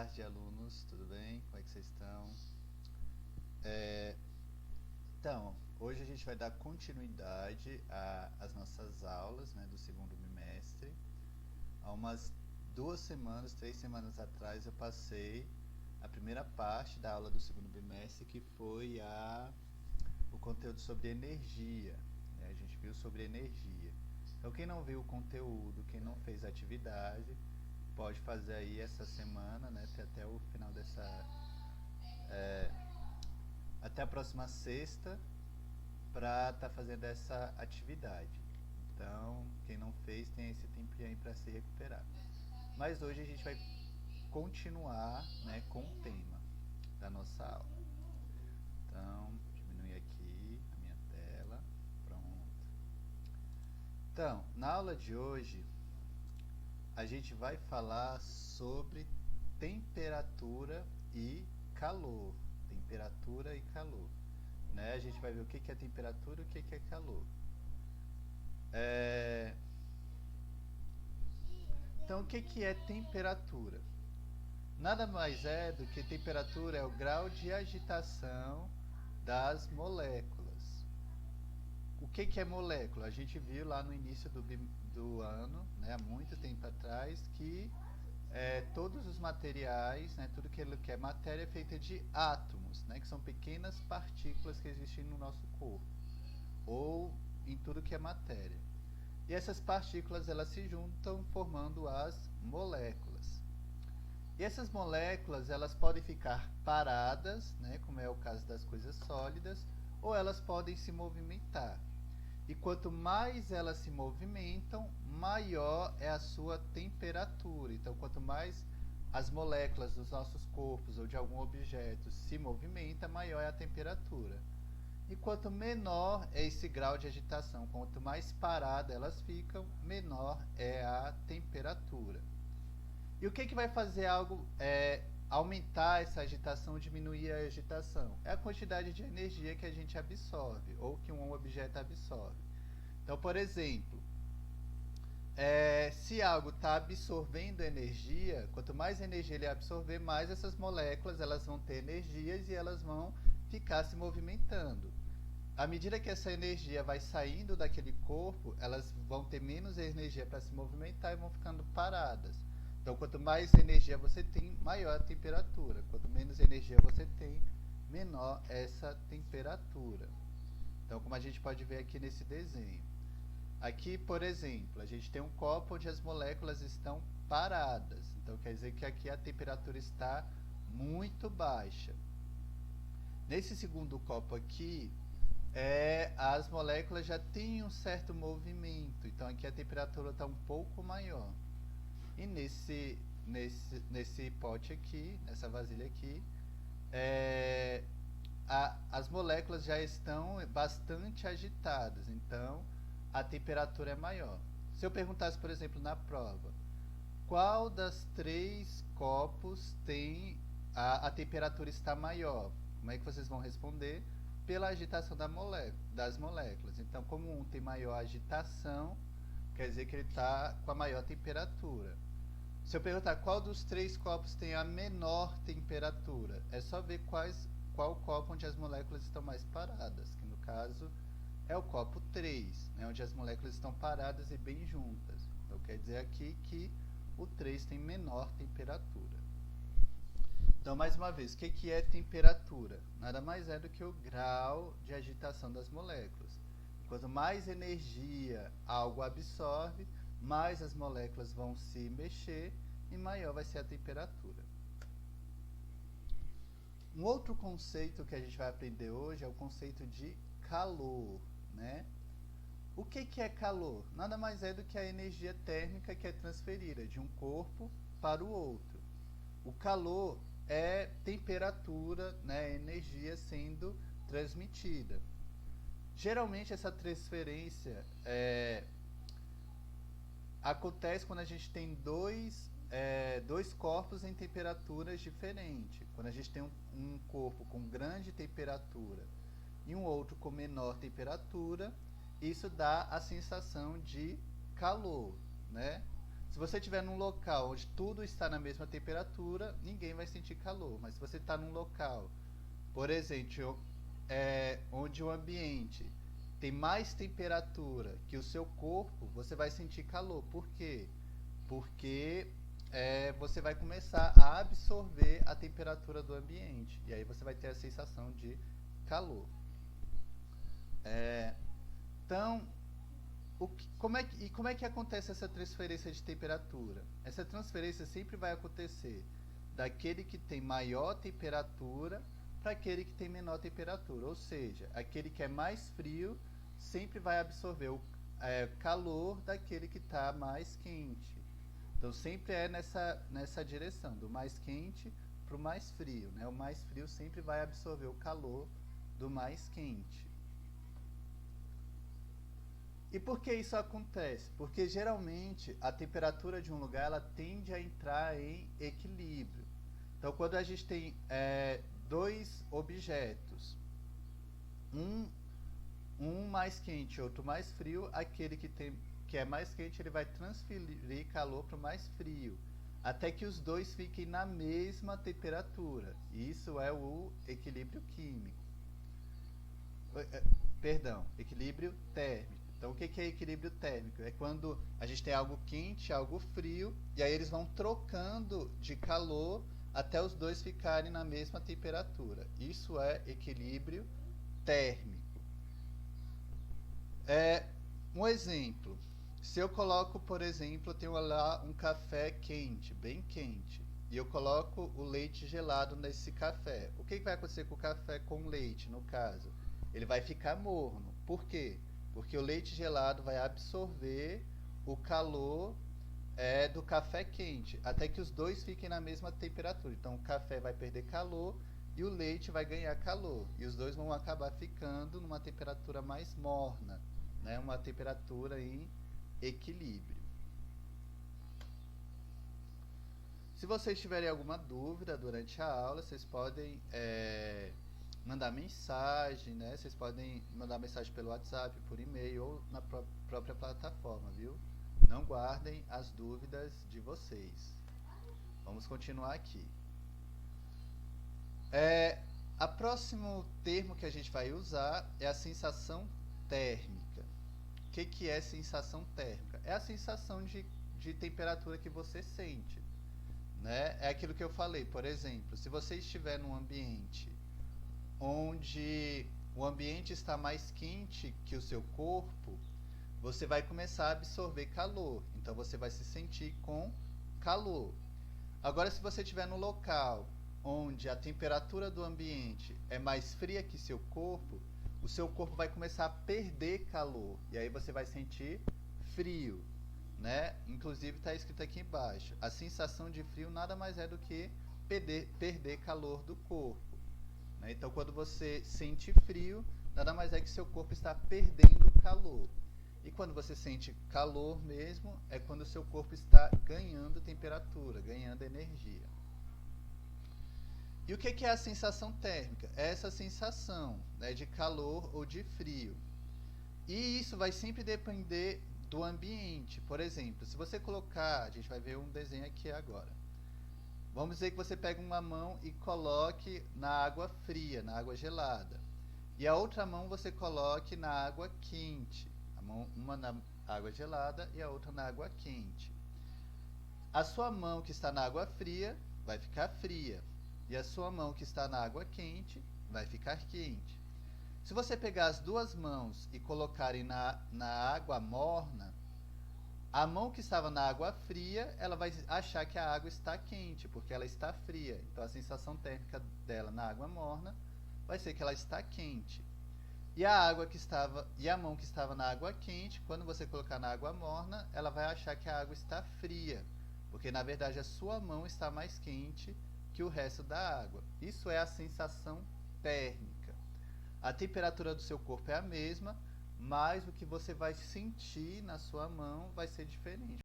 tarde, alunos, tudo bem? Como é que vocês estão? É, então, hoje a gente vai dar continuidade às nossas aulas, né, do segundo bimestre. Há umas 2 semanas, 3 semanas atrás, eu passei a primeira parte da aula do segundo bimestre, que foi o conteúdo sobre energia, né? A gente viu sobre energia. Então, quem não viu o conteúdo, quem não fez a atividade, pode fazer aí essa semana, né, até o final até a próxima sexta, para estar fazendo essa atividade. Então, quem não fez tem esse tempinho aí para se recuperar. Mas hoje a gente vai continuar, né, com o tema da nossa aula. Então, diminuir aqui a minha tela. Pronto. Então, na aula de hoje, a gente vai falar sobre temperatura e calor. Temperatura e calor. Né? A gente vai ver o que é temperatura e o que é calor. Então, o que é temperatura? Nada mais é do que temperatura é o grau de agitação das moléculas. O que é molécula? A gente viu lá no início do ano, né, há muito tempo atrás, que todos os materiais, né, tudo que é matéria é feita de átomos, né, que são pequenas partículas que existem no nosso corpo, ou em tudo que é matéria. E essas partículas elas se juntam formando as moléculas. E essas moléculas elas podem ficar paradas, né, como é o caso das coisas sólidas, ou elas podem se movimentar. E quanto mais elas se movimentam, maior é a sua temperatura. Então, quanto mais as moléculas dos nossos corpos ou de algum objeto se movimenta, maior é a temperatura. E quanto menor é esse grau de agitação, quanto mais parada elas ficam, menor é a temperatura. E o que vai fazer algo aumentar essa agitação, diminuir a agitação? É a quantidade de energia que a gente absorve, ou que um objeto absorve. Então, por exemplo, se algo está absorvendo energia, quanto mais energia ele absorver, mais essas moléculas elas vão ter energias e elas vão ficar se movimentando. À medida que essa energia vai saindo daquele corpo, elas vão ter menos energia para se movimentar e vão ficando paradas. Então, quanto mais energia você tem, maior a temperatura. Quanto menos energia você tem, menor essa temperatura. Então, como a gente pode ver aqui nesse desenho. Aqui, por exemplo, a gente tem um copo onde as moléculas estão paradas. Então, quer dizer que aqui a temperatura está muito baixa. Nesse segundo copo aqui, as moléculas já têm um certo movimento. Então, aqui a temperatura está um pouco maior. E nesse pote aqui, nessa vasilha aqui, as moléculas já estão bastante agitadas, então a temperatura é maior. Se eu perguntasse, por exemplo, na prova, qual das 3 copos tem a temperatura está maior? Como é que vocês vão responder? Pela agitação das moléculas. Então, como um tem maior agitação, quer dizer que ele está com a maior temperatura. Se eu perguntar qual dos 3 copos tem a menor temperatura, é só ver qual copo onde as moléculas estão mais paradas, que no caso é o copo 3, né, onde as moléculas estão paradas e bem juntas. Então quer dizer aqui que o 3 tem menor temperatura. Então, mais uma vez, o que é temperatura? Nada mais é do que o grau de agitação das moléculas. Quanto mais energia algo absorve, mais as moléculas vão se mexer e maior vai ser a temperatura. Um outro conceito que a gente vai aprender hoje é o conceito de calor, né? O que é calor? Nada mais é do que a energia térmica que é transferida de um corpo para o outro. O calor é temperatura, né, energia sendo transmitida. Geralmente essa transferência acontece quando a gente tem dois corpos em temperaturas diferentes. Quando a gente tem um corpo com grande temperatura e um outro com menor temperatura, isso dá a sensação de calor, né? Se você estiver num local onde tudo está na mesma temperatura, ninguém vai sentir calor. Mas se você está num local, por exemplo, onde o ambiente tem mais temperatura que o seu corpo, você vai sentir calor. Por quê? Porque você vai começar a absorver a temperatura do ambiente. E aí você vai ter a sensação de calor. Então, como é que acontece essa transferência de temperatura? Essa transferência sempre vai acontecer daquele que tem maior temperatura para aquele que tem menor temperatura. Ou seja, aquele que é mais frio sempre vai absorver o calor daquele que está mais quente. Então sempre é nessa direção, do mais quente para o mais frio, né? O mais frio sempre vai absorver o calor do mais quente. E por que isso acontece? Porque geralmente a temperatura de um lugar ela tende a entrar em equilíbrio. Então quando a gente tem dois objetos, um mais quente e outro mais frio, aquele que é mais quente ele vai transferir calor para o mais frio, até que os dois fiquem na mesma temperatura. Isso é o equilíbrio químico. Perdão, equilíbrio térmico. Então o que é equilíbrio térmico? É quando a gente tem algo quente, algo frio, e aí eles vão trocando de calor até os dois ficarem na mesma temperatura. Isso é equilíbrio térmico. Um exemplo. Se eu coloco, por exemplo, eu tenho lá um café quente, bem quente, e eu coloco o leite gelado nesse café. O que vai acontecer com o café com leite, no caso? Ele vai ficar morno. Por quê? Porque o leite gelado vai absorver o calor do café quente, até que os dois fiquem na mesma temperatura. Então o café vai perder calor e o leite vai ganhar calor. E os dois vão acabar ficando numa temperatura mais morna, né? Uma temperatura em equilíbrio. Se vocês tiverem alguma dúvida durante a aula, vocês podem mandar mensagem, né? Vocês podem mandar mensagem pelo WhatsApp, por e-mail ou na própria plataforma, viu? Não guardem as dúvidas de vocês. Vamos continuar aqui. O próximo termo que a gente vai usar é a sensação térmica. O que é sensação térmica? É a sensação de temperatura que você sente, né? É aquilo que eu falei, por exemplo, se você estiver num ambiente onde o ambiente está mais quente que o seu corpo, você vai começar a absorver calor, então você vai se sentir com calor. Agora, se você estiver num local onde a temperatura do ambiente é mais fria que seu corpo, o seu corpo vai começar a perder calor, e aí você vai sentir frio, né? Inclusive está escrito aqui embaixo, a sensação de frio nada mais é do que perder calor do corpo. Então, quando você sente frio, nada mais é que seu corpo está perdendo calor. E quando você sente calor mesmo, é quando o seu corpo está ganhando temperatura, ganhando energia. E o que é a sensação térmica? É essa sensação, né, de calor ou de frio. E isso vai sempre depender do ambiente. Por exemplo, se você colocar, a gente vai ver um desenho aqui agora. Vamos dizer que você pega uma mão e coloque na água fria, na água gelada. E a outra mão você coloque na água quente. Uma na água gelada e a outra na água quente. A sua mão que está na água fria vai ficar fria. E a sua mão que está na água quente vai ficar quente. Se você pegar as duas mãos e colocarem na água morna, a mão que estava na água fria, ela vai achar que a água está quente, porque ela está fria. Então a sensação térmica dela na água morna vai ser que ela está quente. E a mão que estava na água quente, quando você colocar na água morna, ela vai achar que a água está fria, porque na verdade a sua mão está mais quente que o resto da água. Isso é a sensação térmica. A temperatura do seu corpo é a mesma, mas o que você vai sentir na sua mão vai ser diferente.